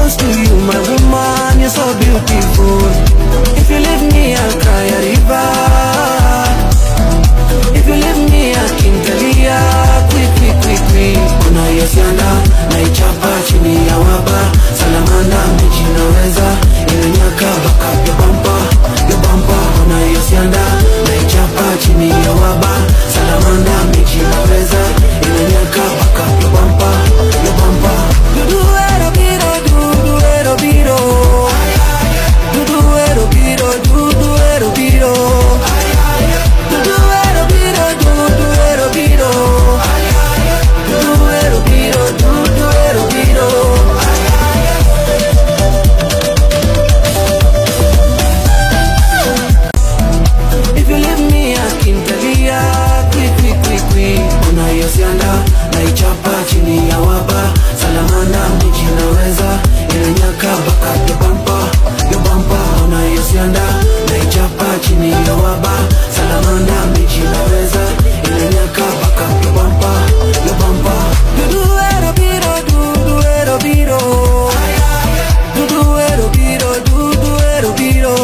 close to you, my woman, you're so beautiful. If you leave me, I'll cry a river. If you leave me, I can tell you quick. Kuna yesianda, naichapa chini ya waba. Salamanda, miji naweza, imenyaka baka yo bumper. Kuna yesianda, naichapa chini ya waba. Salamanda, miji naweza, imenyaka baka yo bumper. Do ero biro, do ero biro. Do ero biro, do ero biro. Do ero biro, do ero biro. Do ero biro, do ero biro. If you leave me, I can tell you quick. Kuna yosianda, naichapa chini ya waba. Salamanda, miji naweza, imenyaka baka yo bumper. Kuna yosianda, naichapa chini ya waba. Salamanda, miji naweza, imenyaka baka yo bumper. Do ero biro, do ero biro. Do ero biro, do ero biro.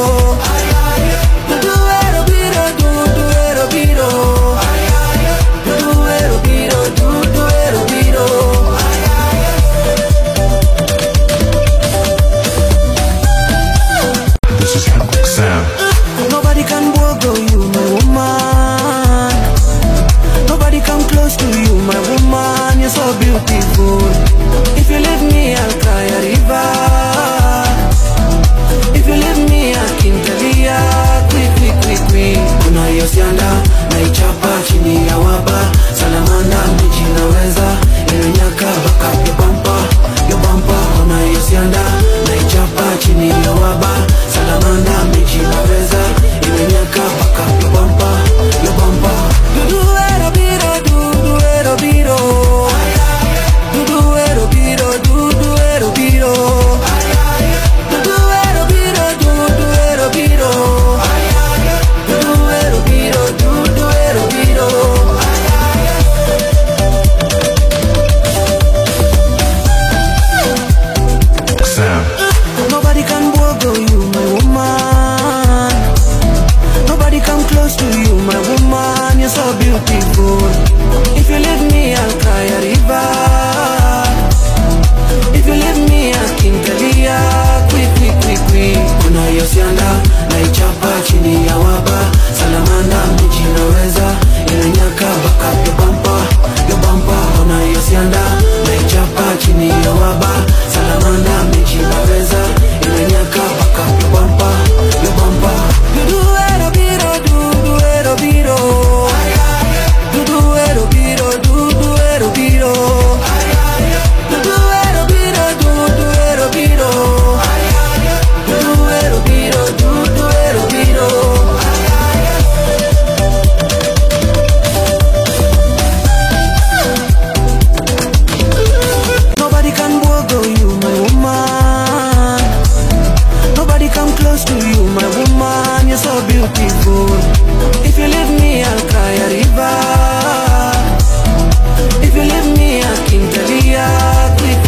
Do ero biro, do ero biro. Do ero biro, do ero biro. This is Hendrik Sam. Nobody can bogo you, my woman. Nobody come close to you, my woman. You're so beautiful. If you leave me, I'll cry a river. If you leave me, I can tell you quick. Kuna yosianda, naichapa chini ya waba. Salamanda, miji naweza, imenyaka baka yo bumper. Kuna yosianda, naichapa chini ya waba. Salamanda, miji naweza, imenyaka baka yo bumper. Do ero biro, do ero biro. Do ero biro, do ero biro. Do ero biro, do ero biro. Do ero biro, do ero biro. Sam. Nobody can bogo you, my woman. Nobody come close to you, my woman. You're so beautiful. If you leave me, I'll cry a river. If you leave me, I can tell you quick. Kuna yosianda, naichapa chini ya waba. Salamanda, miji naweza, imenyaka baka yo bumper. Kuna yosianda, naichapa chini ya waba. Salamanda, miji naweza, imenyaka baka yo bumper. Do ero biro, do ero biro. Do ero biro, do ero biro. Do ero biro, do ero biro. Do ero biro, do ero biro. Nobody can bogo you, my woman. Nobody come close to you, my woman. You're so beautiful. If you leave me, I'll cry a river. If you leave me, I can tell you quick.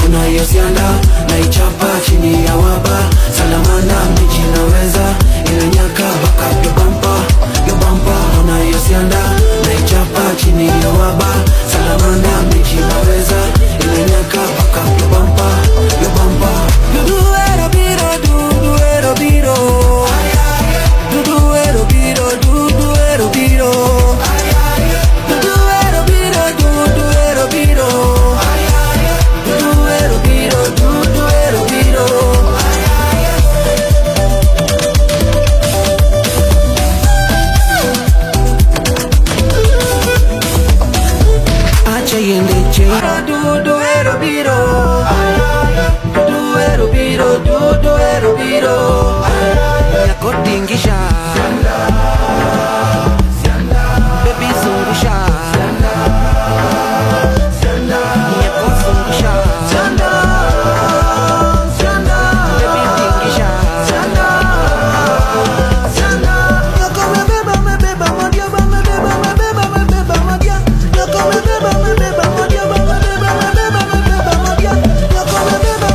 Kuna yosianda, naichapa chini ya waba. Salamanda, miji naweza, imenyaka baka yo bumper. Kuna yosianda, naichapa chini ya waba. Salamanda, miji naweza, imenyaka baka yo bumper. Do ero biro, do ero biro. Do ero biro, do ero biro. Do ero biro, do ero biro. Do ero biro, do ero biro. Acha yende chera, do ero biro. Do ero biro, do ero biro. Yakotingisha, baby zungusha, yakuzungusha, baby tingisha. Yoko me beba, madia, yoko me beba, madia, yoko me beba,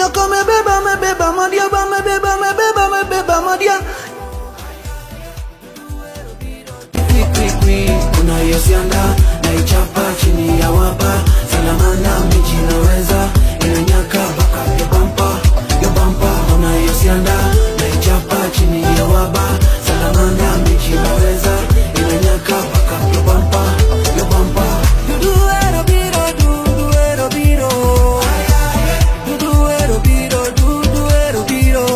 Nyoko mebeba madia, mebeba madia. Unayosianda naichapa chini ya wapa, salamanda miji naweza inanyaka baka yo bampa. Unayosianda naichapa chini ya wapa, salamanda miji naweza inanyaka baka yo bampa. Duduero biro, duduero biro, duduero biro, duduero biro,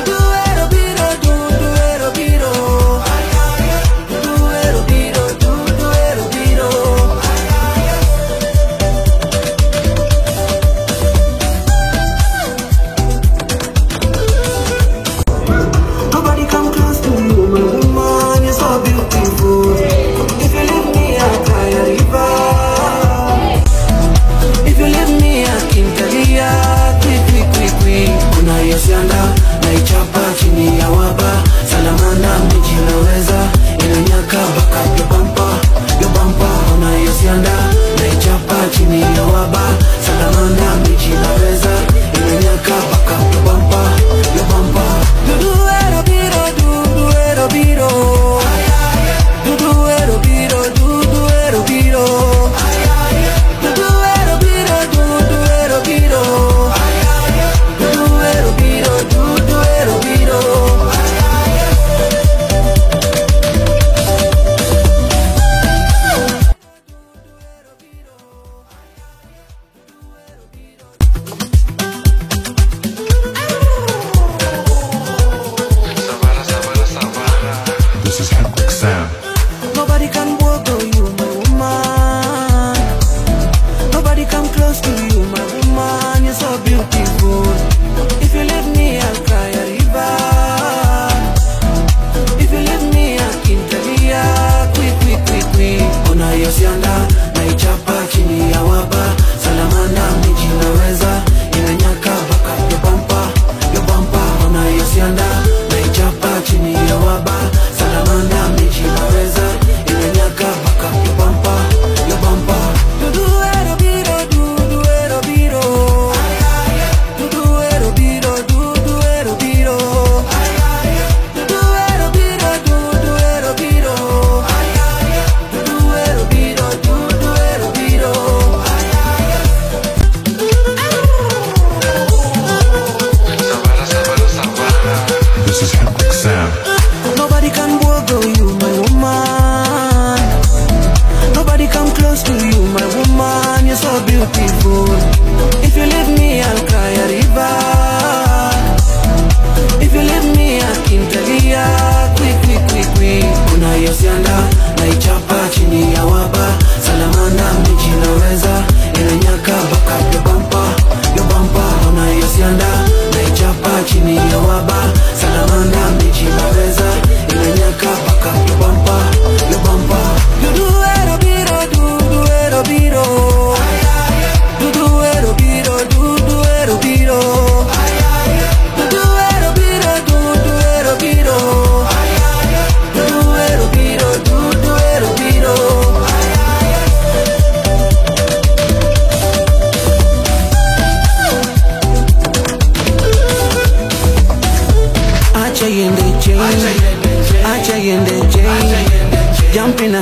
duduero biro, duduero biro. Nobody come close to you, my woman, you're so beautiful. If you leave me, I'll cry a river. If you leave me, I can tell you, quick. Unayosianda naichapa chini ya waba, salamanda miji naweza inanyaka baka yo bampa. Unayosianda naichapa chini ya waba, salamanda miji naweza inanyaka baka yo bampa. Duduero biro, duduero biro, duduero biro, duduero biro, duduero biro, duduero biro, duduero biro, duduero biro. This is Hectic Sound. Nobody can walk on you, my woman. Nobody come close to you, my woman. You're so beautiful. If you leave me, I'll cry a river. If you leave me, I can tell you, quick. Unayosianda naichapa chini ya waba, salamanda miji naweza inanyaka baka yo bampa. Unayosianda naichapa chini ya waba, salamanda miji naweza inanyaka baka yo bampa. Duduero biro, duduero biro, duduero biro, duduero biro, duduero biro, duduero biro, duduero biro, duduero biro. This is Hectic Sound. Nobody can walk on you, my woman. Nobody come close to you, my woman. You're so beautiful. If you leave me, I'll cry a river. If you leave me, I can tell you, quick. Unayosianda naichapa chini ya waba, salamanda miji naweza inanyaka baka yo bampa. Unayosianda naichapa chini ya waba, salamanda miji naweza inanyaka baka yo bampa. Duduero biro, duduero biro, duduero biro, duduero biro, duduero biro, duduero biro, duduero biro, duduero biro. Acha yende chain, jumping.